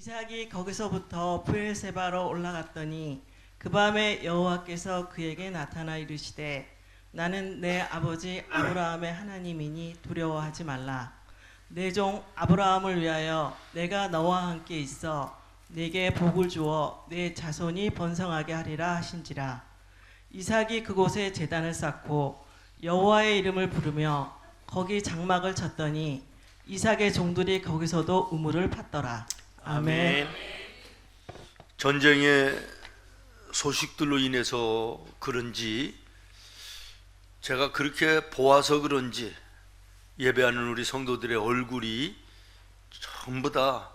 이삭이 거기서부터 브엘세바로 올라갔더니 그 밤에 여호와께서 그에게 나타나 이르시되 나는 내 아버지 아브라함의 하나님이니 두려워하지 말라. 내 종 아브라함을 위하여 내가 너와 함께 있어 네게 복을 주어 내 자손이 번성하게 하리라 하신지라. 이삭이 그곳에 제단을 쌓고 여호와의 이름을 부르며 거기 장막을 쳤더니 이삭의 종들이 거기서도 우물을 팠더라. 아멘. 전쟁의 소식들로 인해서 그런지 제가 그렇게 보아서 그런지 예배하는 우리 성도들의 얼굴이 전부 다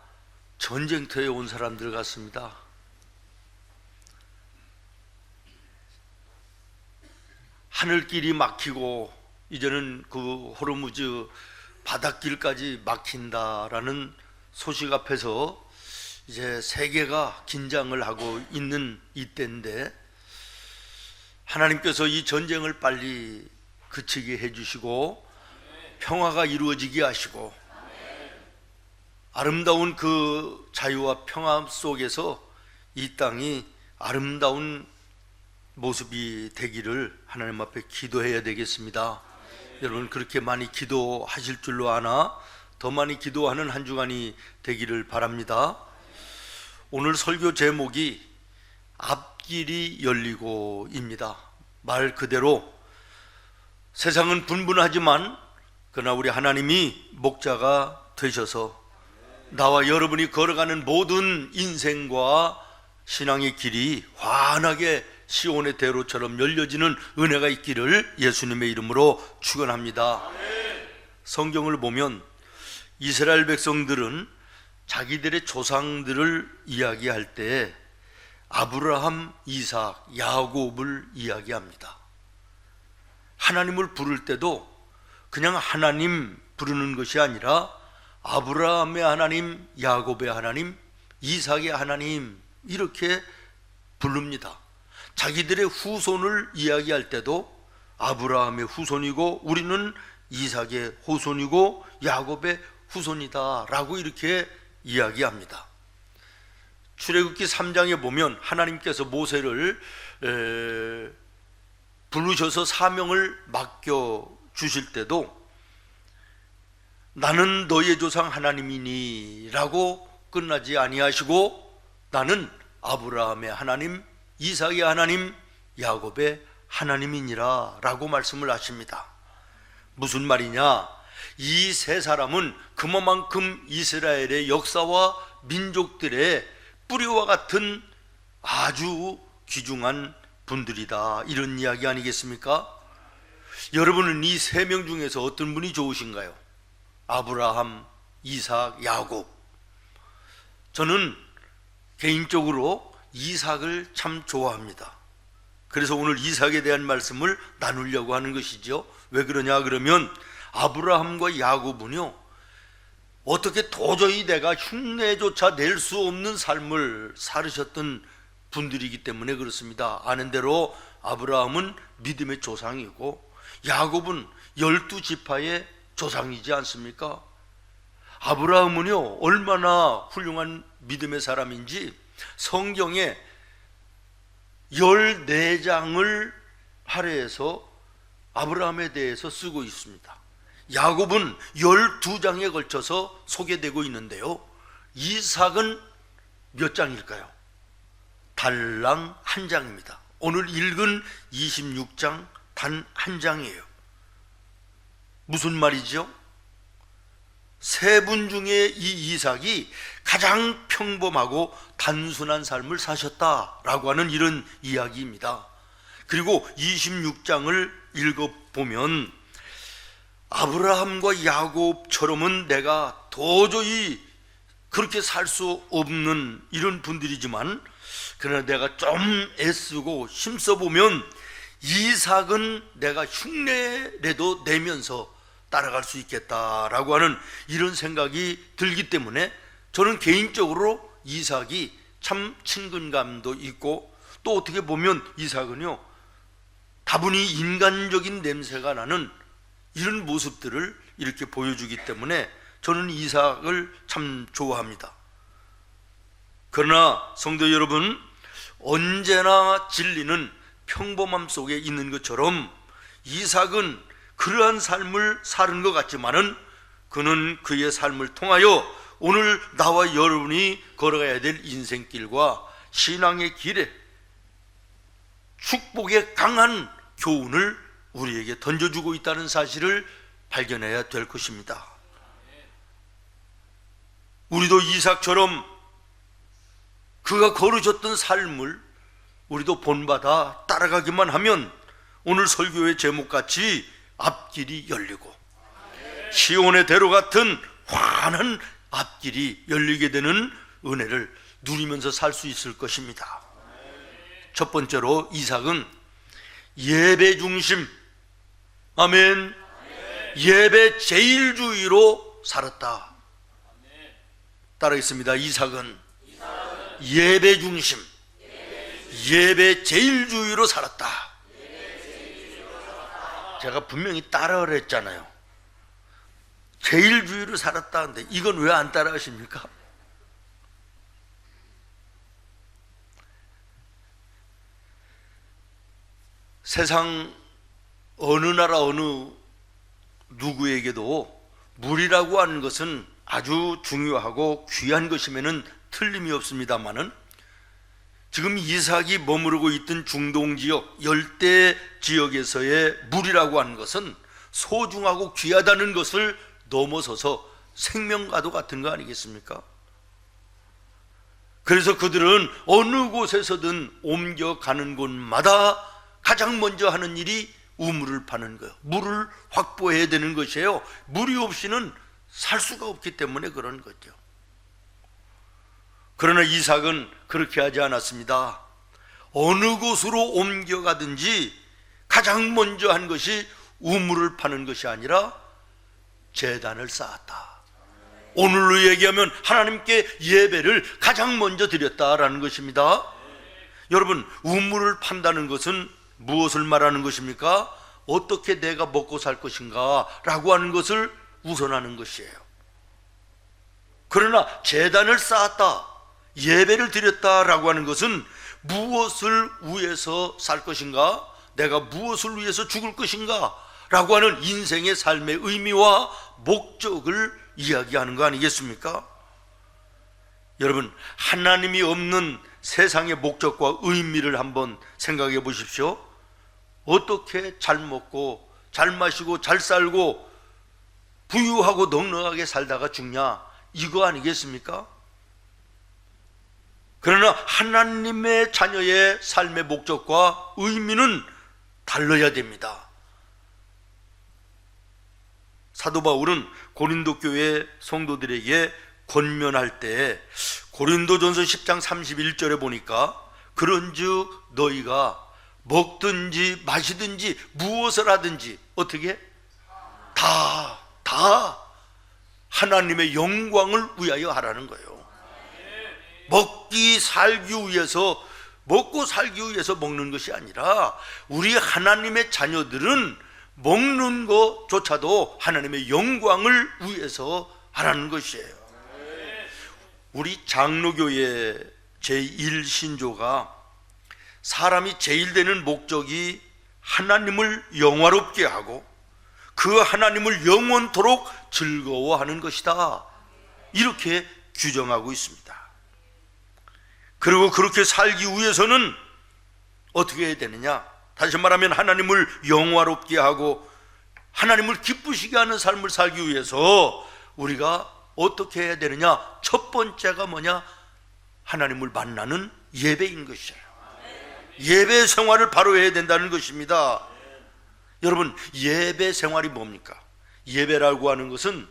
전쟁터에 온 사람들 같습니다. 하늘길이 막히고 이제는 그 호르무즈 바닷길까지 막힌다라는 소식 앞에서 이제 세계가 긴장을 하고 있는 이때인데 하나님께서 이 전쟁을 빨리 그치게 해주시고 평화가 이루어지게 하시고 아름다운 그 자유와 평화 속에서 이 땅이 아름다운 모습이 되기를 하나님 앞에 기도해야 되겠습니다. 여러분 그렇게 많이 기도하실 줄로 아나 더 많이 기도하는 한 주간이 되기를 바랍니다. 오늘 설교 제목이 앞길이 열리고입니다. 말 그대로 세상은 분분하지만 그러나 우리 하나님이 목자가 되셔서 나와 여러분이 걸어가는 모든 인생과 신앙의 길이 환하게 시온의 대로처럼 열려지는 은혜가 있기를 예수님의 이름으로 축원합니다. 성경을 보면 이스라엘 백성들은 자기들의 조상들을 이야기할 때 아브라함, 이삭, 야곱을 이야기합니다. 하나님을 부를 때도 그냥 하나님 부르는 것이 아니라 아브라함의 하나님, 야곱의 하나님, 이삭의 하나님 이렇게 부릅니다. 자기들의 후손을 이야기할 때도 아브라함의 후손이고 우리는 이삭의 후손이고 야곱의 후손이다 라고 이렇게 이야기합니다. 출애굽기 3장에 보면 하나님께서 모세를 부르셔서 사명을 맡겨주실 때도 나는 너의 조상 하나님이니 라고 끝나지 아니하시고 나는 아브라함의 하나님, 이삭의 하나님, 야곱의 하나님이니라 라고 말씀을 하십니다. 무슨 말이냐? 이 세 사람은 그만큼 이스라엘의 역사와 민족들의 뿌리와 같은 아주 귀중한 분들이다 이런 이야기 아니겠습니까? 여러분은 이 세 명 중에서 어떤 분이 좋으신가요? 아브라함, 이삭, 야곱. 저는 개인적으로 이삭을 참 좋아합니다. 그래서 오늘 이삭에 대한 말씀을 나누려고 하는 것이죠. 왜 그러냐 그러면 아브라함과 야곱은요 어떻게 도저히 내가 흉내조차 낼 수 없는 삶을 살으셨던 분들이기 때문에 그렇습니다. 아는 대로 아브라함은 믿음의 조상이고 야곱은 12지파의 조상이지 않습니까? 아브라함은요 얼마나 훌륭한 믿음의 사람인지 성경에 14장을 할애해서 아브라함에 대해서 쓰고 있습니다. 야곱은 12장에 걸쳐서 소개되고 있는데요 이삭은 몇 장일까요? 달랑 한 장입니다. 오늘 읽은 26장 단 한 장이에요. 무슨 말이죠? 세 분 중에 이 이삭이 가장 평범하고 단순한 삶을 사셨다라고 하는 이런 이야기입니다. 그리고 26장을 읽어보면 아브라함과 야곱처럼은 내가 도저히 그렇게 살 수 없는 이런 분들이지만 그러나 내가 좀 애쓰고 힘써보면 이삭은 내가 흉내라도 내면서 따라갈 수 있겠다라고 하는 이런 생각이 들기 때문에 저는 개인적으로 이삭이 참 친근감도 있고 또 어떻게 보면 이삭은요 다분히 인간적인 냄새가 나는 이런 모습들을 이렇게 보여주기 때문에 저는 이삭을 참 좋아합니다. 그러나 성도 여러분, 언제나 진리는 평범함 속에 있는 것처럼 이삭은 그러한 삶을 사는 것 같지만은 그는 그의 삶을 통하여 오늘 나와 여러분이 걸어가야 될 인생길과 신앙의 길에 축복의 강한 교훈을 우리에게 던져주고 있다는 사실을 발견해야 될 것입니다. 우리도 이삭처럼 그가 걸으셨던 삶을 우리도 본받아 따라가기만 하면 오늘 설교의 제목같이 앞길이 열리고 시온의 대로 같은 환한 앞길이 열리게 되는 은혜를 누리면서 살 수 있을 것입니다. 첫 번째로 이삭은 예배 중심, 아멘, 예배 제일주의로 살았다. 따라하겠습니다. 이삭은 예배 중심, 예배 제일주의로 살았다. 제가 분명히 따라하라 했잖아요. 제일주의로 살았다는데 이건 왜 안 따라 하십니까? 세상 어느 나라 어느 누구에게도 물이라고 하는 것은 아주 중요하고 귀한 것이면은 틀림이 없습니다만은 지금 이삭이 머무르고 있던 중동 지역, 열대 지역에서의 물이라고 하는 것은 소중하고 귀하다는 것을 넘어서서 생명과도 같은 거 아니겠습니까? 그래서 그들은 어느 곳에서든 옮겨가는 곳마다 가장 먼저 하는 일이 우물을 파는 거예요. 물을 확보해야 되는 것이에요. 물이 없이는 살 수가 없기 때문에 그런 거죠. 그러나 이삭은 그렇게 하지 않았습니다. 어느 곳으로 옮겨가든지 가장 먼저 한 것이 우물을 파는 것이 아니라 제단을 쌓았다. 오늘로 얘기하면 하나님께 예배를 가장 먼저 드렸다라는 것입니다. 여러분, 우물을 판다는 것은 무엇을 말하는 것입니까? 어떻게 내가 먹고 살 것인가 라고 하는 것을 우선하는 것이에요. 그러나 제단을 쌓았다, 예배를 드렸다라고 하는 것은 무엇을 위해서 살 것인가, 내가 무엇을 위해서 죽을 것인가 라고 하는 인생의 삶의 의미와 목적을 이야기하는 거 아니겠습니까? 여러분, 하나님이 없는 세상의 목적과 의미를 한번 생각해 보십시오. 어떻게 잘 먹고 잘 마시고 잘 살고 부유하고 넉넉하게 살다가 죽냐, 이거 아니겠습니까? 그러나 하나님의 자녀의 삶의 목적과 의미는 달라야 됩니다. 사도 바울은 고린도 교회 성도들에게 권면할 때 고린도전서 10장 31절에 보니까 그런즉 너희가 먹든지 마시든지 무엇을 하든지 어떻게? 다 하나님의 영광을 위하여 하라는 거예요. 먹기 살기 위해서, 먹고 살기 위해서 먹는 것이 아니라 우리 하나님의 자녀들은 먹는 것조차도 하나님의 영광을 위해서 하라는 것이에요. 우리 장로교회 제1신조가 사람이 제일 되는 목적이 하나님을 영화롭게 하고 그 하나님을 영원토록 즐거워하는 것이다, 이렇게 규정하고 있습니다. 그리고 그렇게 살기 위해서는 어떻게 해야 되느냐? 다시 말하면 하나님을 영화롭게 하고 하나님을 기쁘시게 하는 삶을 살기 위해서 우리가 어떻게 해야 되느냐? 첫 번째가 뭐냐? 하나님을 만나는 예배인 것이에요. 예배 생활을 바로 해야 된다는 것입니다. 여러분, 예배 생활이 뭡니까? 예배라고 하는 것은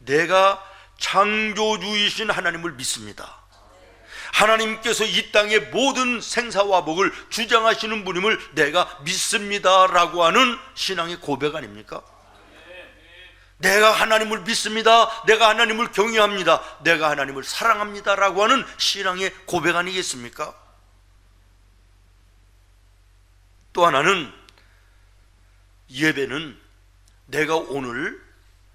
내가 창조주이신 하나님을 믿습니다. 하나님께서 이 땅의 모든 생사와 복을 주장하시는 분임을 내가 믿습니다 라고 하는 신앙의 고백 아닙니까? 내가 하나님을 믿습니다, 내가 하나님을 경외합니다, 내가 하나님을 사랑합니다 라고 하는 신앙의 고백 아니겠습니까? 또 하나는 예배는 내가 오늘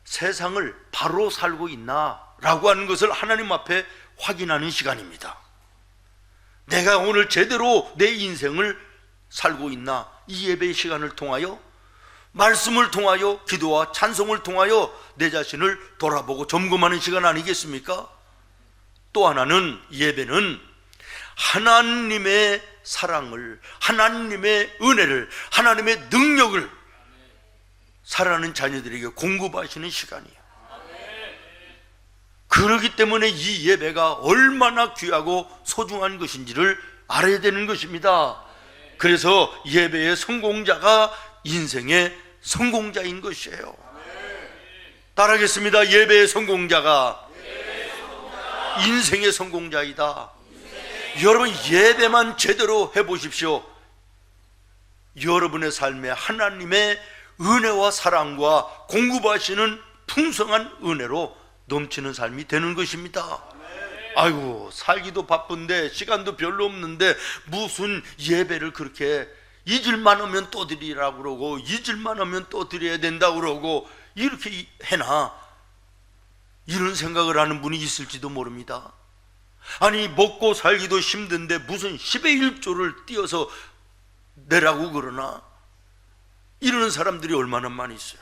세상을 바로 살고 있나 라고 하는 것을 하나님 앞에 확인하는 시간입니다. 내가 오늘 제대로 내 인생을 살고 있나? 이 예배의 시간을 통하여, 말씀을 통하여, 기도와 찬송을 통하여 내 자신을 돌아보고 점검하는 시간 아니겠습니까? 또 하나는, 예배는 하나님의 사랑을, 하나님의 은혜를, 하나님의 능력을 사랑하는 자녀들에게 공급하시는 시간이에요. 그렇기 때문에 이 예배가 얼마나 귀하고 소중한 것인지를 알아야 되는 것입니다. 그래서 예배의 성공자가 인생의 성공자인 것이에요. 따라하겠습니다. 예배의 성공자가 인생의 성공자이다. 여러분, 예배만 제대로 해보십시오. 여러분의 삶에 하나님의 은혜와 사랑과 공급하시는 풍성한 은혜로 넘치는 삶이 되는 것입니다. 아이고, 살기도 바쁜데 시간도 별로 없는데 무슨 예배를 그렇게 잊을만 하면 또 드리라고 그러고 잊을만 하면 또 드려야 된다고 그러고 이렇게 해나, 이런 생각을 하는 분이 있을지도 모릅니다. 아니, 먹고 살기도 힘든데 무슨 10의 1조를 띄어서 내라고 그러나, 이러는 사람들이 얼마나 많이 있어요.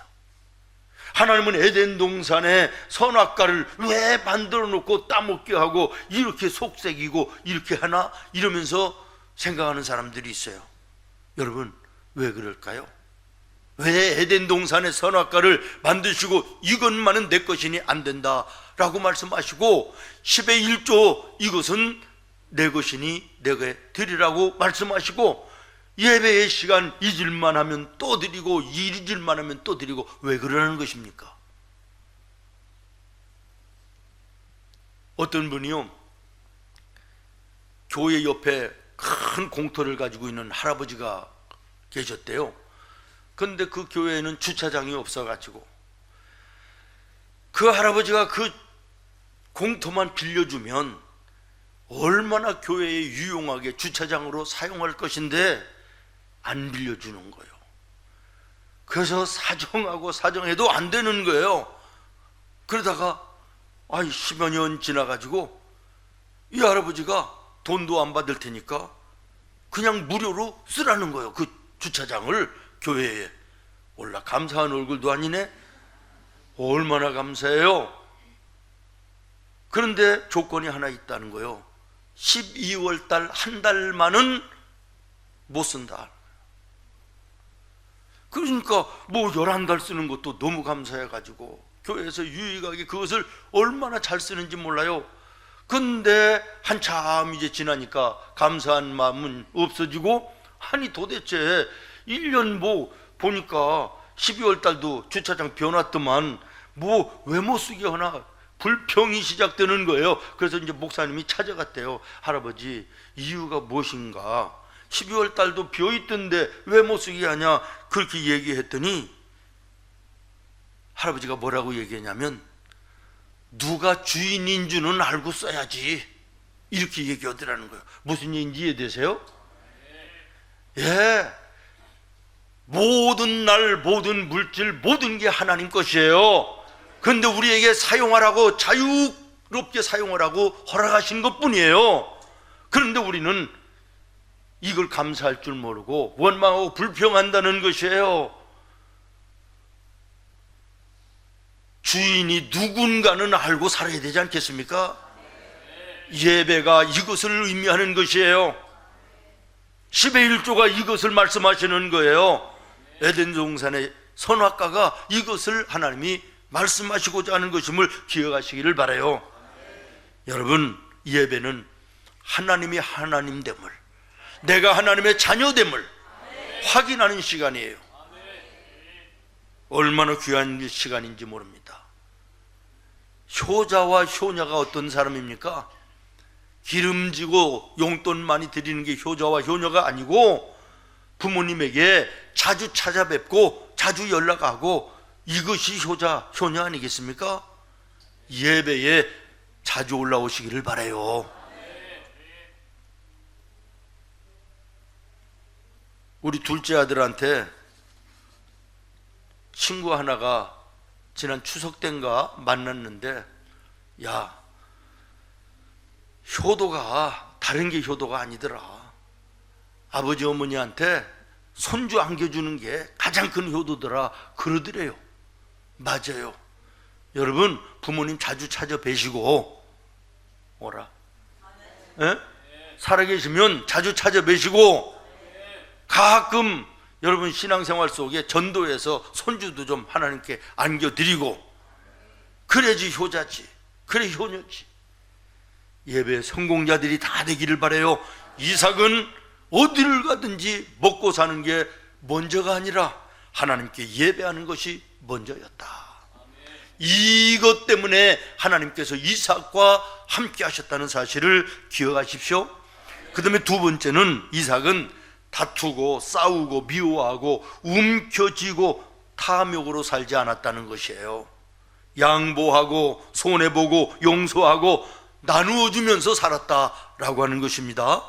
하나님은 에덴 동산에 선악과를 왜 만들어 놓고 따먹게 하고 이렇게 속삭이고 이렇게 하나, 이러면서 생각하는 사람들이 있어요. 여러분, 왜 그럴까요? 왜 에덴 동산에 선악과를 만드시고 이것만은 내 것이니 안 된다 라고 말씀하시고 10의 1조 이것은 내 것이니 내게 드리라고 말씀하시고, 예배의 시간 잊을만 하면 또 드리고 잊을만 하면 또 드리고, 왜 그러는 것입니까? 어떤 분이요, 교회 옆에 큰 공터를 가지고 있는 할아버지가 계셨대요. 그런데 그 교회에는 주차장이 없어가지고 그 할아버지가 그 공터만 빌려주면 얼마나 교회에 유용하게 주차장으로 사용할 것인데 안 빌려주는 거예요. 그래서 사정하고 사정해도 안 되는 거예요. 그러다가 10여 년 지나가지고 이 할아버지가 돈도 안 받을 테니까 그냥 무료로 쓰라는 거예요. 그 주차장을 교회에. 올라 감사한 얼굴도 아니네. 얼마나 감사해요. 그런데 조건이 하나 있다는 거예요. 12월 달 한 달만은 못 쓴다. 그러니까 뭐 11달 쓰는 것도 너무 감사해가지고 교회에서 유익하게 그것을 얼마나 잘 쓰는지 몰라요. 근데 한참 이제 지나니까 감사한 마음은 없어지고, 아니 도대체 1년 뭐 보니까 12월 달도 주차장 비워놨더만 뭐 왜 못 쓰게 하나, 불평이 시작되는 거예요. 그래서 이제 목사님이 찾아갔대요. 할아버지, 이유가 무엇인가? 12월 달도 비어있던데 왜 못 쓰게 하냐? 그렇게 얘기했더니 할아버지가 뭐라고 얘기했냐면, 누가 주인인 줄은 알고 써야지, 이렇게 얘기하더라는 거예요. 무슨 얘기인지 이해되세요? 예, 모든 날, 모든 물질, 모든 게 하나님 것이에요. 그런데 우리에게 사용하라고, 자유롭게 사용하라고 허락하신 것뿐이에요. 그런데 우리는 이걸 감사할 줄 모르고 원망하고 불평한다는 것이에요. 주인이 누군가는 알고 살아야 되지 않겠습니까? 예배가 이것을 의미하는 것이에요. 10의 1조가 이것을 말씀하시는 거예요. 에덴 동산의 선악과가 이것을 하나님이 말씀하시고자 하는 것임을 기억하시기를 바라요. 여러분, 예배는 하나님이 하나님됨을, 내가 하나님의 자녀됨을 확인하는 시간이에요. 얼마나 귀한 시간인지 모릅니다. 효자와 효녀가 어떤 사람입니까? 기름지고 용돈 많이 드리는 게 효자와 효녀가 아니고, 부모님에게 자주 찾아뵙고 자주 연락하고, 이것이 효자, 효녀 아니겠습니까? 예배에 자주 올라오시기를 바라요. 우리 둘째 아들한테 친구 하나가 지난 추석 때인가 만났는데, 야, 효도가 다른 게 효도가 아니더라. 아버지 어머니한테 손주 안겨주는 게 가장 큰 효도더라 그러더래요. 맞아요. 여러분 부모님 자주 찾아뵈시고 뭐라? 예? 살아계시면 자주 찾아뵈시고 가끔 여러분 신앙생활 속에 전도해서 손주도 좀 하나님께 안겨드리고 그래야지 효자지. 그래 효녀지. 예배 성공자들이 다 되기를 바라요. 이삭은 어디를 가든지 먹고 사는 게 먼저가 아니라 하나님께 예배하는 것이 먼저였다. 이것 때문에 하나님께서 이삭과 함께 하셨다는 사실을 기억하십시오. 그 다음에 두 번째는 이삭은 다투고 싸우고 미워하고 움켜쥐고 탐욕으로 살지 않았다는 것이에요. 양보하고 손해보고 용서하고 나누어주면서 살았다라고 하는 것입니다.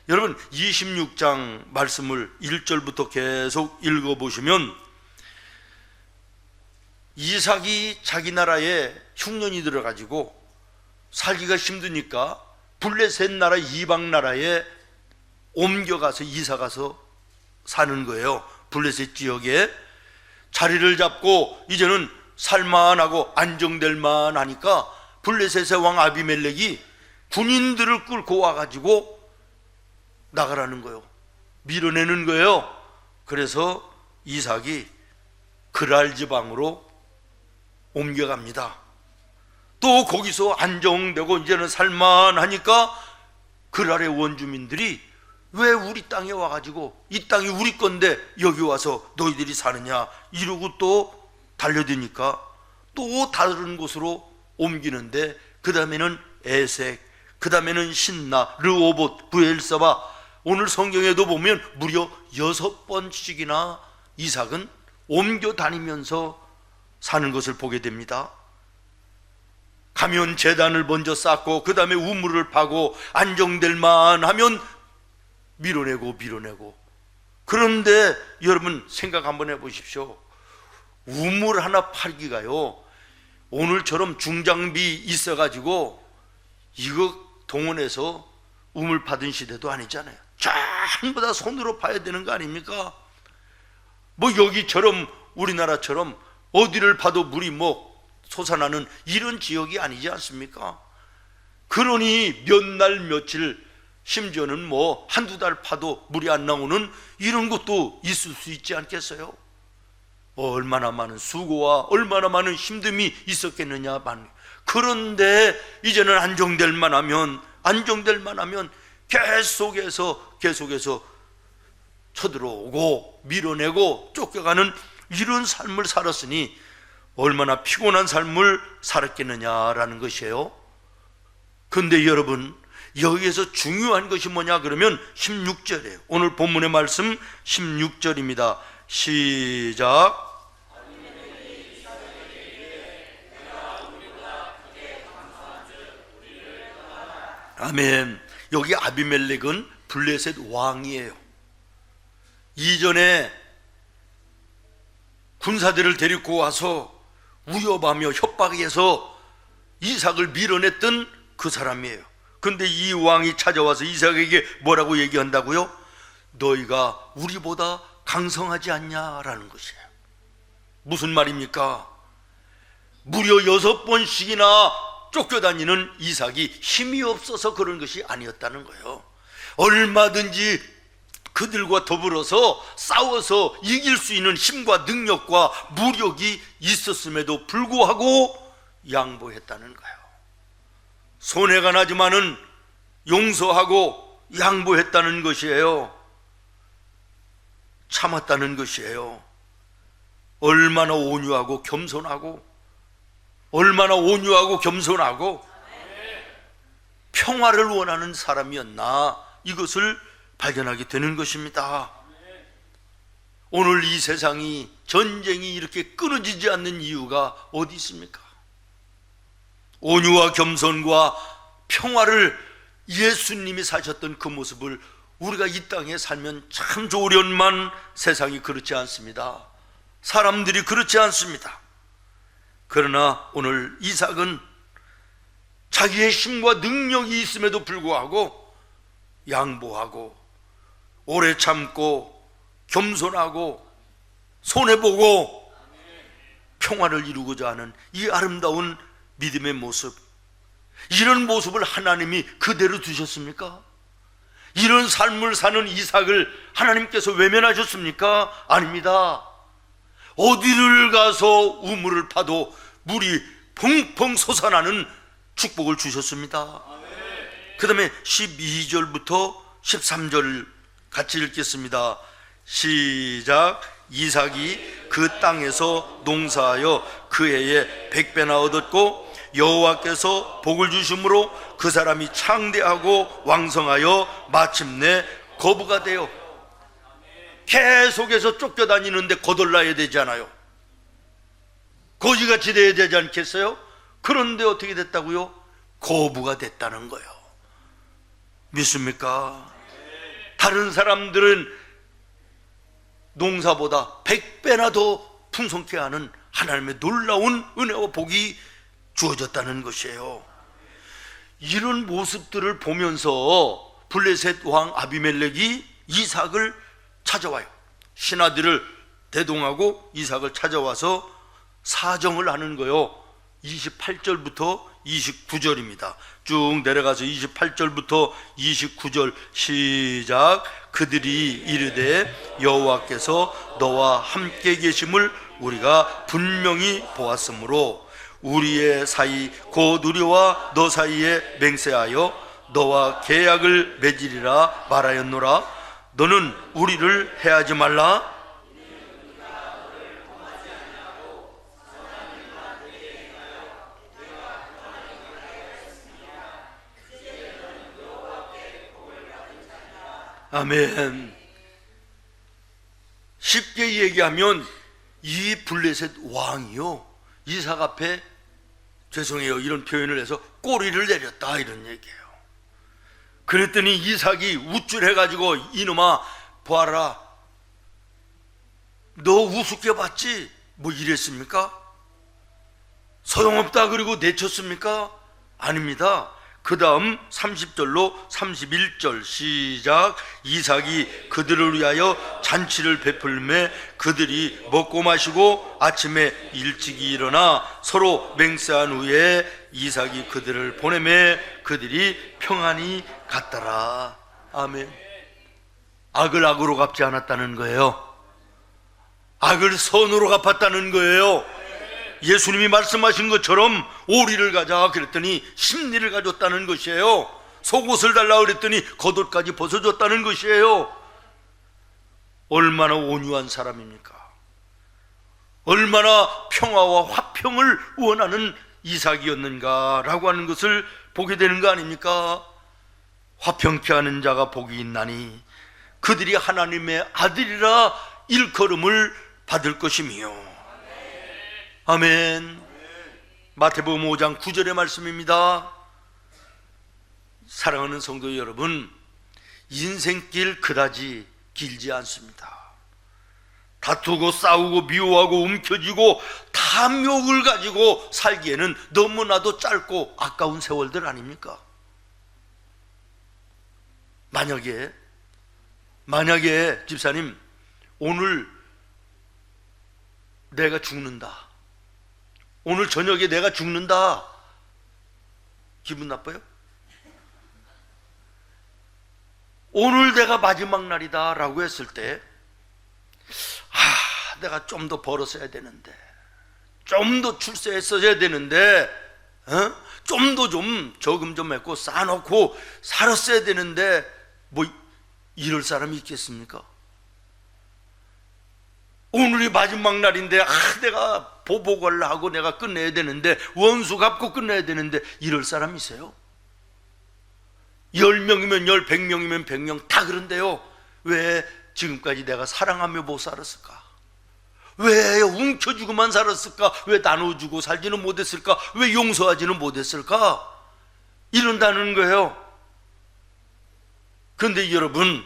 여러분 26장 말씀을 1절부터 계속 읽어보시면 이삭이 자기 나라에 흉년이 들어가지고 살기가 힘드니까 블레셋 나라 이방 나라에 옮겨가서 이사가서 사는 거예요. 블레셋 지역에 자리를 잡고 이제는 살만하고 안정될 만하니까 블레셋의 왕 아비멜렉이 군인들을 끌고 와가지고 나가라는 거예요. 밀어내는 거예요. 그래서 이삭이 그랄 지방으로 옮겨갑니다. 또 거기서 안정되고 이제는 살만하니까 그랄의 원주민들이 왜 우리 땅에 와가지고 이 땅이 우리 건데 여기 와서 너희들이 사느냐 이러고 또 달려드니까 또 다른 곳으로 옮기는데 그 다음에는 에색, 그 다음에는 신나, 르호봇, 부엘사바. 오늘 성경에도 보면 무려 6번씩이나 이삭은 옮겨 다니면서 사는 것을 보게 됩니다. 가면 제단을 먼저 쌓고 그 다음에 우물을 파고 안정될 만하면 밀어내고 그런데 여러분 생각 한번 해보십시오. 우물 하나 팔기가요 오늘처럼 중장비 있어가지고 이거 동원해서 우물 파던 시대도 아니잖아요. 전부 다 손으로 파야 되는 거 아닙니까? 뭐 여기처럼 우리나라처럼 어디를 파도 물이 뭐 솟아나는 이런 지역이 아니지 않습니까? 그러니 몇 날 며칠 심지어는 뭐 한두 달 파도 물이 안 나오는 이런 것도 있을 수 있지 않겠어요? 얼마나 많은 수고와 얼마나 많은 힘듦이 있었겠느냐. 그런데 이제는 안정될 만하면 계속해서 쳐들어오고 밀어내고 쫓겨가는 이런 삶을 살았으니 얼마나 피곤한 삶을 살았겠느냐라는 것이에요. 그런데 여러분 여기에서 중요한 것이 뭐냐 그러면 16절이에요. 오늘 본문의 말씀 16절입니다. 시작. 아멘. 여기 아비멜렉은 블레셋 왕이에요. 이전에 군사들을 데리고 와서 위협하며 협박해서 이삭을 밀어냈던 그 사람이에요. 그런데 이 왕이 찾아와서 이삭에게 뭐라고 얘기한다고요? 너희가 우리보다 강성하지 않냐라는 것이에요. 무슨 말입니까? 무려 6번씩이나 쫓겨다니는 이삭이 힘이 없어서 그런 것이 아니었다는 거예요. 얼마든지 그들과 더불어서 싸워서 이길 수 있는 힘과 능력과 무력이 있었음에도 불구하고 양보했다는 거예요. 손해가 나지만은 용서하고 양보했다는 것이에요. 참았다는 것이에요. 얼마나 온유하고 겸손하고 평화를 원하는 사람이었나 이것을 발견하게 되는 것입니다. 오늘 이 세상이 전쟁이 이렇게 끊어지지 않는 이유가 어디 있습니까? 온유와 겸손과 평화를 예수님이 사셨던 그 모습을 우리가 이 땅에 살면 참 좋으련만 세상이 그렇지 않습니다. 사람들이 그렇지 않습니다. 그러나 오늘 이삭은 자기의 힘과 능력이 있음에도 불구하고 양보하고 오래 참고 겸손하고 손해보고 평화를 이루고자 하는 이 아름다운 믿음의 모습, 이런 모습을 하나님이 그대로 두셨습니까? 이런 삶을 사는 이삭을 하나님께서 외면하셨습니까? 아닙니다. 어디를 가서 우물을 파도 물이 펑펑 솟아나는 축복을 주셨습니다. 그 다음에 12절부터 13절 같이 읽겠습니다. 시작. 이삭이 그 땅에서 농사하여 그 해에 100배나 얻었고 여호와께서 복을 주심으로 그 사람이 창대하고 왕성하여 마침내 거부가 되어, 계속해서 쫓겨다니는데 거덜나야 되잖아요. 거지같이 돼야 되지 않겠어요? 그런데 어떻게 됐다고요? 거부가 됐다는 거예요. 믿습니까? 다른 사람들은 농사보다 100배나 더 풍성케 하는 하나님의 놀라운 은혜와 복이 주어졌다는 것이에요. 이런 모습들을 보면서 블레셋 왕 아비멜렉이 이삭을 찾아와요. 신하들을 대동하고 이삭을 찾아와서 사정을 하는 거요. 28절부터 29절입니다. 쭉 내려가서 28절부터 29절 시작. 그들이 이르되 여호와께서 너와 함께 계심을 우리가 분명히 보았으므로 우리의 사이 곧 우리와 너 사이에 맹세하여 너와 계약을 맺으리라 말하였노라. 너는 우리를 해하지 말라. 아멘. 쉽게 얘기하면 이 블레셋 왕이요, 이삭 앞에, 죄송해요 이런 표현을 해서, 꼬리를 내렸다 이런 얘기예요. 그랬더니 이삭이 우쭐해가지고 이놈아 보아라, 너 우습게 봤지? 뭐 이랬습니까? 소용없다 그리고 내쳤습니까? 아닙니다. 그 다음 30절로 31절 시작. 이삭이 그들을 위하여 잔치를 베풀매 그들이 먹고 마시고 아침에 일찍이 일어나 서로 맹세한 후에 이삭이 그들을 보내매 그들이 평안히 갔더라. 아멘. 악을 악으로 갚지 않았다는 거예요. 악을 선으로 갚았다는 거예요. 예수님이 말씀하신 것처럼 오리를 가자 그랬더니 심리를 가졌다는 것이에요. 속옷을 달라 그랬더니 겉옷까지 벗어줬다는 것이에요. 얼마나 온유한 사람입니까? 얼마나 평화와 화평을 원하는 이삭이었는가라고 하는 것을 보게 되는 거 아닙니까? 화평케 하는 자가 복이 있나니 그들이 하나님의 아들이라 일컬음을 받을 것이며. 아멘. 마태복음 5장 9절의 말씀입니다. 사랑하는 성도 여러분, 인생길 그다지 길지 않습니다. 다투고 싸우고 미워하고 움켜쥐고 탐욕을 가지고 살기에는 너무나도 짧고 아까운 세월들 아닙니까? 만약에 집사님 오늘 내가 죽는다, 오늘 저녁에 내가 죽는다, 기분 나빠요? 오늘 내가 마지막 날이다 라고 했을 때, 내가 좀 더 벌었어야 되는데, 좀 더 출세했어야 되는데, 좀 더 좀 저금 좀 했고 쌓아놓고 살았어야 되는데, 뭐 이럴 사람이 있겠습니까? 오늘이 마지막 날인데 내가 보복을 하고 내가 끝내야 되는데, 원수 갚고 끝내야 되는데, 이럴 사람이 있어요? 10명이면 10, 100명이면 100명 다 그런데요, 왜 지금까지 내가 사랑하며 못 살았을까? 왜 움켜쥐고만 살았을까? 왜 나눠주고 살지는 못했을까? 왜 용서하지는 못했을까? 이런다는 거예요. 그런데 여러분,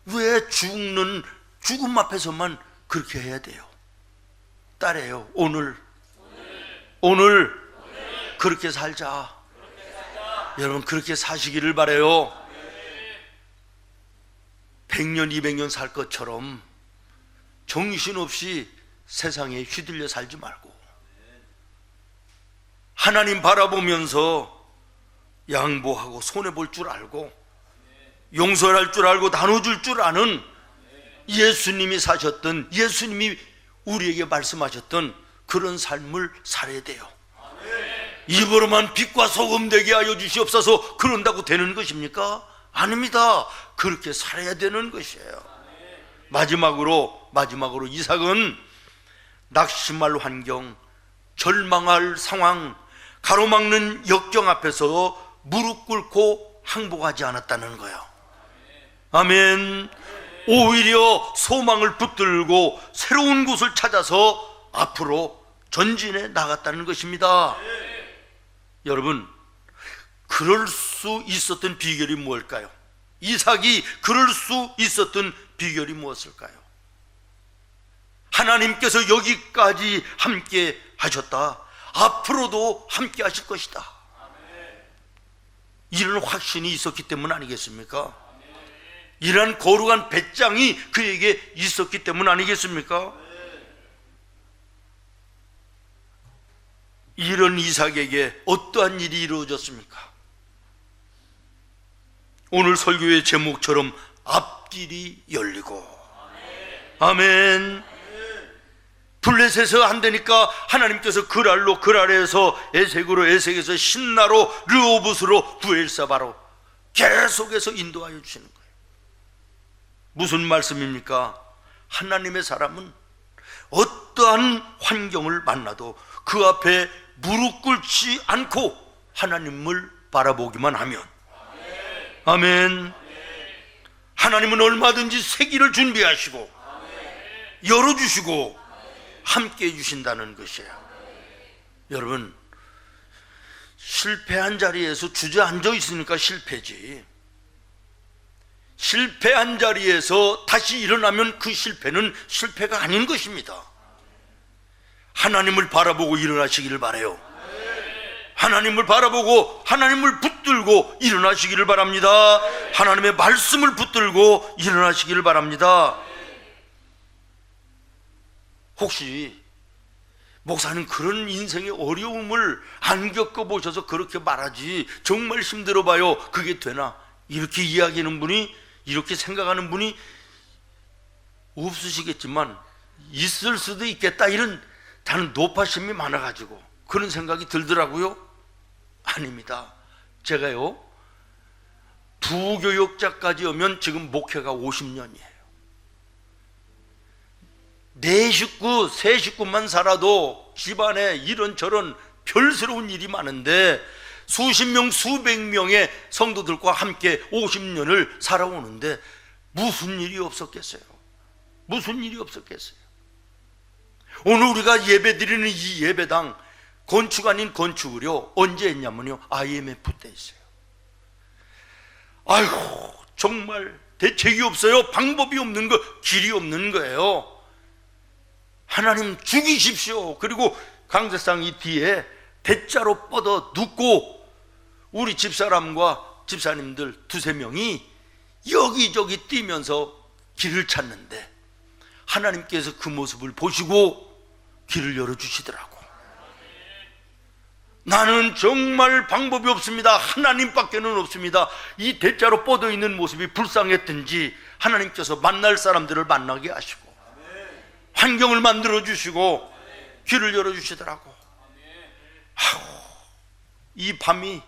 왜 죽음 앞에서만 그렇게 해야 돼요? 딸이에요. 오늘 그렇게 살자. 여러분 그렇게 사시기를 바라요. 100년 200년 살 것처럼 정신없이 세상에 휘둘려 살지 말고 하나님 바라보면서 양보하고 손해볼 줄 알고 용서할 줄 알고 나눠줄 줄 아는 예수님이 사셨던, 예수님이 우리에게 말씀하셨던 그런 삶을 살아야 돼요. 입으로만 빛과 소금 되게 하여 주시옵소서 그런다고 되는 것입니까? 아닙니다. 그렇게 살아야 되는 것이에요. 마지막으로 이삭은 낙심할 환경, 절망할 상황, 가로막는 역경 앞에서 무릎 꿇고 항복하지 않았다는 거예요. 아멘. 오히려 소망을 붙들고 새로운 곳을 찾아서 앞으로 전진해 나갔다는 것입니다. 여러분, 그럴 수 있었던 비결이 무엇일까요? 이삭이 그럴 수 있었던 비결이 무엇일까요? 하나님께서 여기까지 함께 하셨다, 앞으로도 함께 하실 것이다, 이런 확신이 있었기 때문 아니겠습니까? 이러한 거룩한 배짱이 그에게 있었기 때문 아니겠습니까? 이런 이삭에게 어떠한 일이 이루어졌습니까? 오늘 설교의 제목처럼 앞길이 열리고, 아멘. 블레셋에서 안 되니까 하나님께서 그랄로, 그랄에서 에색으로, 에색에서 신나로, 르호봇으로, 부엘사바로 계속해서 인도하여 주시는 거예요. 무슨 말씀입니까? 하나님의 사람은 어떠한 환경을 만나도 그 앞에 무릎 꿇지 않고 하나님을 바라보기만 하면, 아멘. 하나님은 얼마든지 새 길을 준비하시고 열어주시고 함께 해주신다는 것이에요. 여러분, 실패한 자리에서 주저앉아 있으니까 실패지, 실패한 자리에서 다시 일어나면 그 실패는 실패가 아닌 것입니다. 하나님을 바라보고 일어나시기를 바라요. 하나님을 바라보고 하나님을 붙들고 일어나시기를 바랍니다. 하나님의 말씀을 붙들고 일어나시기를 바랍니다. 혹시 목사님 그런 인생의 어려움을 안 겪어보셔서 그렇게 말하지, 정말 힘들어봐요, 그게 되나? 이렇게 이야기하는 분이, 이렇게 생각하는 분이 없으시겠지만 있을 수도 있겠다, 이런 다른 노파심이 많아가지고 그런 생각이 들더라고요. 아닙니다. 제가요, 부교역자까지 오면 지금 목회가 50년이에요. 네 식구, 세 식구만 살아도 집안에 이런저런 별스러운 일이 많은데 수십 명, 수백 명의 성도들과 함께 50년을 살아오는데 무슨 일이 없었겠어요? 무슨 일이 없었겠어요? 오늘 우리가 예배드리는 이 예배당 건축 아닌 건축을요, 언제 했냐면요, IMF 때 했어요. 아이고, 정말 대책이 없어요. 방법이 없는 거, 길이 없는 거예요. 하나님 죽이십시오. 그리고 강제상 이 뒤에 대자로 뻗어 눕고 우리 집사람과 집사님들 두세 명이 여기저기 뛰면서 길을 찾는데 하나님께서 그 모습을 보시고 길을 열어주시더라고. 나는 정말 방법이 없습니다. 하나님밖에는 없습니다. 이 대자로 뻗어 있는 모습이 불쌍했든지 하나님께서 만날 사람들을 만나게 하시고 환경을 만들어 주시고 길을 열어 주시더라고. 이 밤이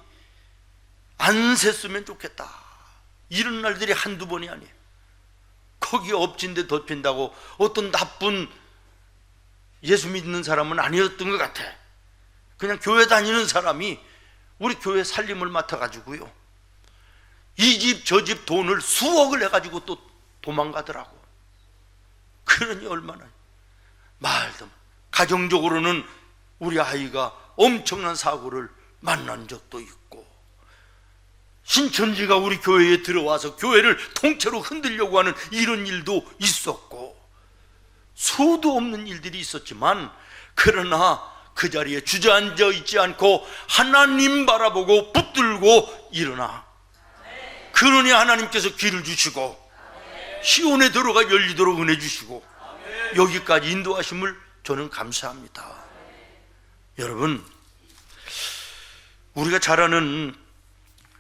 안 샜으면 좋겠다, 이런 날들이 한두 번이 아니에요. 거기에 엎친 데 덮인다고 어떤 나쁜 예수 믿는 사람은 아니었던 것 같아. 그냥 교회 다니는 사람이 우리 교회 살림을 맡아가지고요, 이 집 저 집 돈을 수억을 해가지고 또 도망가더라고. 그러니 얼마나 말도 마. 가정적으로는 우리 아이가 엄청난 사고를 만난 적도 있고, 신천지가 우리 교회에 들어와서 교회를 통째로 흔들려고 하는 이런 일도 있었고, 수도 없는 일들이 있었지만, 그러나 그 자리에 주저앉아 있지 않고 하나님 바라보고 붙들고 일어나. 그러니 하나님께서 길을 주시고 시온의 도로가 열리도록 은혜 주시고 여기까지 인도하심을 저는 감사합니다. 여러분, 우리가 잘 아는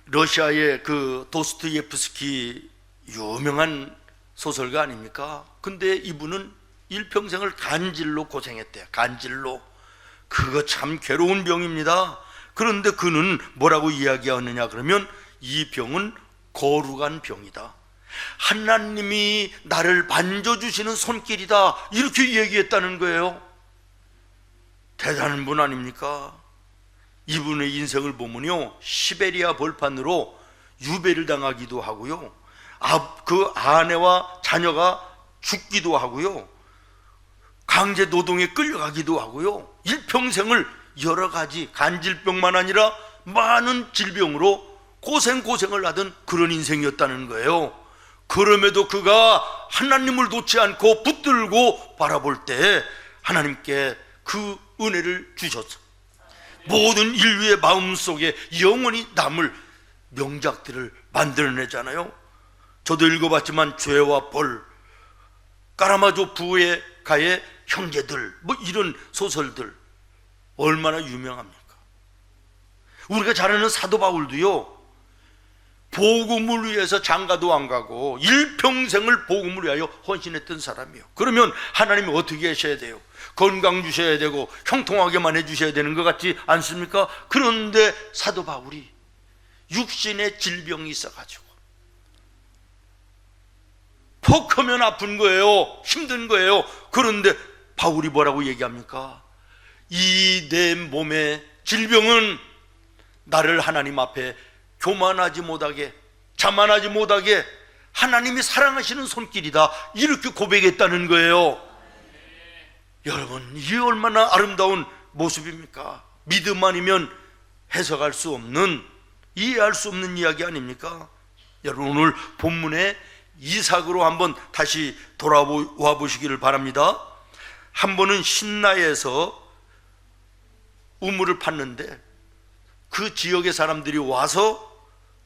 러시아의 그 도스토옙스키 유명한 소설가 아닙니까? 근데 이분은 일평생을 간질로 고생했대요. 간질로. 그거 참 괴로운 병입니다. 그런데 그는 뭐라고 이야기하느냐 그러면 이 병은 거룩한 병이다. 하나님이 나를 만져주시는 손길이다. 이렇게 얘기했다는 거예요. 대단한 분 아닙니까? 이분의 인생을 보면요, 시베리아 벌판으로 유배를 당하기도 하고요, 그 아내와 자녀가 죽기도 하고요, 강제 노동에 끌려가기도 하고요, 일평생을 여러 가지 간질병만 아니라 많은 질병으로 고생을 하던 그런 인생이었다는 거예요. 그럼에도 그가 하나님을 놓지 않고 붙들고 바라볼 때 하나님께 그 은혜를 주셨어. 모든 인류의 마음속에 영원히 남을 명작들을 만들어내잖아요. 저도 읽어봤지만 죄와 벌, 까라마조프의 가의 형제들, 뭐 이런 소설들 얼마나 유명합니까? 우리가 잘 아는 사도 바울도요, 복음을 위해서 장가도 안 가고 일평생을 복음을 위하여 헌신했던 사람이에요. 그러면 하나님이 어떻게 하셔야 돼요? 건강 주셔야 되고 형통하게만 해주셔야 되는 것 같지 않습니까? 그런데 사도 바울이 육신의 질병이 있어가지고 폭하면 아픈 거예요. 힘든 거예요. 그런데 바울이 뭐라고 얘기합니까? 이 내 몸의 질병은 나를 하나님 앞에 교만하지 못하게, 자만하지 못하게 하나님이 사랑하시는 손길이다. 이렇게 고백했다는 거예요. 여러분, 이게 얼마나 아름다운 모습입니까? 믿음 아니면 해석할 수 없는, 이해할 수 없는 이야기 아닙니까? 여러분, 오늘 본문의 이삭으로 한번 다시 돌아와 보시기를 바랍니다. 한 번은 신나에서 우물을 팠는데 그 지역의 사람들이 와서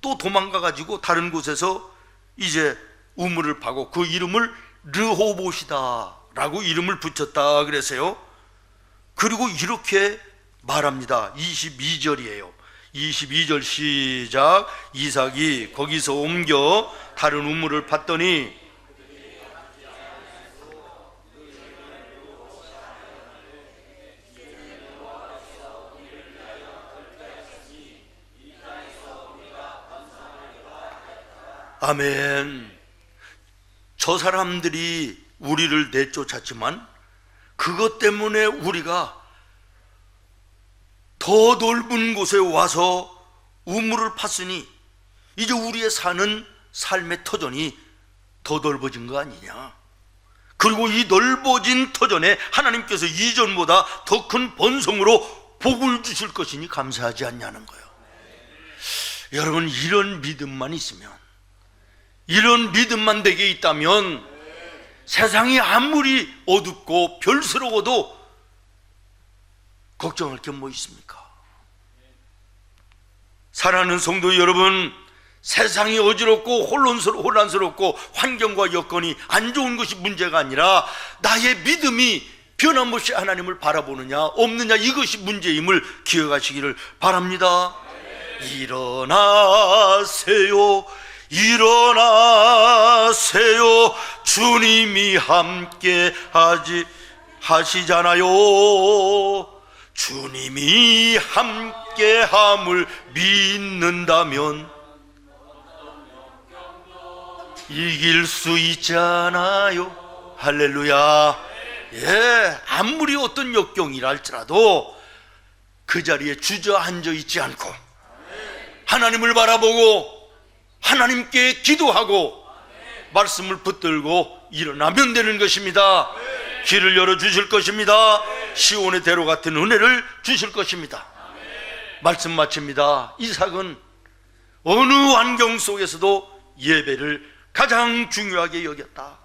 또 도망가 가지고 다른 곳에서 이제 우물을 파고 그 이름을 르호봇이다 라고 이름을 붙였다 그래서요. 그리고 이렇게 말합니다. 22절이에요 22절 시작. 이삭이 거기서 옮겨 다른 우물을 팠더니 아멘. 저 사람들이 우리를 내쫓았지만 그것 때문에 우리가 더 넓은 곳에 와서 우물을 팠으니 이제 우리의 사는 삶의 터전이 더 넓어진 거 아니냐. 그리고 이 넓어진 터전에 하나님께서 이전보다 더 큰 번성으로 복을 주실 것이니 감사하지 않냐는 거예요. 여러분, 이런 믿음만 있으면, 이런 믿음만 내게 있다면 세상이 아무리 어둡고 별스러워도 걱정할 게 뭐 있습니까? 사랑하는 성도 여러분, 세상이 어지럽고 혼란스럽고 환경과 여건이 안 좋은 것이 문제가 아니라 나의 믿음이 변함없이 하나님을 바라보느냐 없느냐, 이것이 문제임을 기억하시기를 바랍니다. 일어나세요, 일어나세요. 주님이 함께 하시잖아요. 주님이 함께함을 믿는다면 이길 수 있잖아요. 할렐루야. 예, 아무리 어떤 역경이라 할지라도 그 자리에 주저앉아 있지 않고 하나님을 바라보고 하나님께 기도하고 말씀을 붙들고 일어나면 되는 것입니다. 길을 열어주실 것입니다. 시온의 대로 같은 은혜를 주실 것입니다. 말씀 마칩니다. 이삭은 어느 환경 속에서도 예배를 가장 중요하게 여겼다.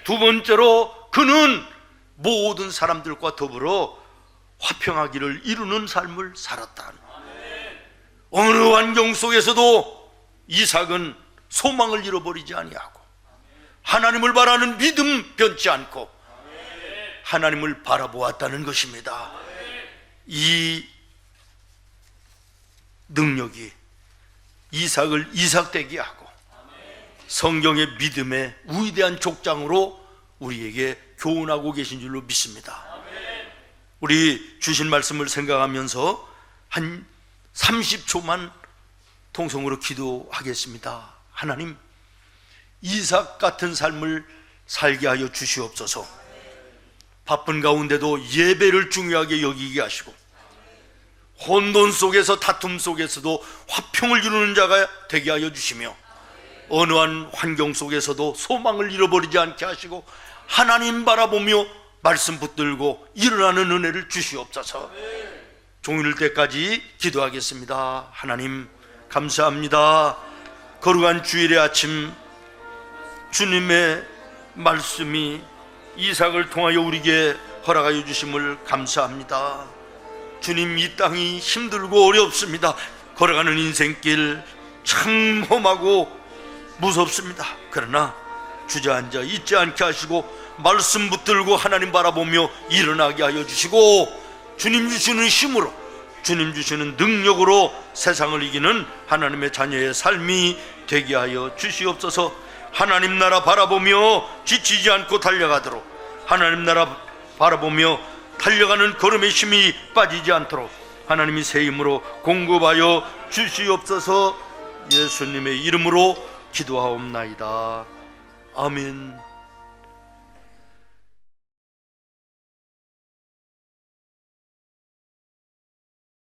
두 번째로 그는 모든 사람들과 더불어 화평하기를 이루는 삶을 살았다. 어느 환경 속에서도 이삭은 소망을 잃어버리지 아니하고 하나님을 바라는 믿음 변치 않고 하나님을 바라보았다는 것입니다. 이 능력이 이삭을 이삭되게 하고 성경의 믿음의 위대한 족장으로 우리에게 교훈하고 계신 줄로 믿습니다. 우리 주신 말씀을 생각하면서 한 30초만 통성으로 기도하겠습니다. 하나님, 이삭 같은 삶을 살게 하여 주시옵소서. 바쁜 가운데도 예배를 중요하게 여기게 하시고 혼돈 속에서 다툼 속에서도 화평을 이루는 자가 되게 하여 주시며 어느 한 환경 속에서도 소망을 잃어버리지 않게 하시고 하나님 바라보며 말씀 붙들고 일어나는 은혜를 주시옵소서. 종일 때까지 기도하겠습니다. 하나님 감사합니다. 거룩한 주일의 아침 주님의 말씀이 이삭을 통하여 우리에게 허락하여 주심을 감사합니다. 주님, 이 땅이 힘들고 어렵습니다. 걸어가는 인생길 참 험하고 무섭습니다. 그러나 주저앉아 있지 않게 하시고 말씀 붙들고 하나님 바라보며 일어나게 하여 주시고 주님 주시는 힘으로 주님 주시는 능력으로 세상을 이기는 하나님의 자녀의 삶이 되게 하여 주시옵소서. 하나님 나라 바라보며 지치지 않고 달려가도록 하나님 나라 바라보며 달려가는 걸음의 힘이 빠지지 않도록 하나님이 새 힘으로 공급하여 주시옵소서. 예수님의 이름으로 기도하옵나이다. 아멘.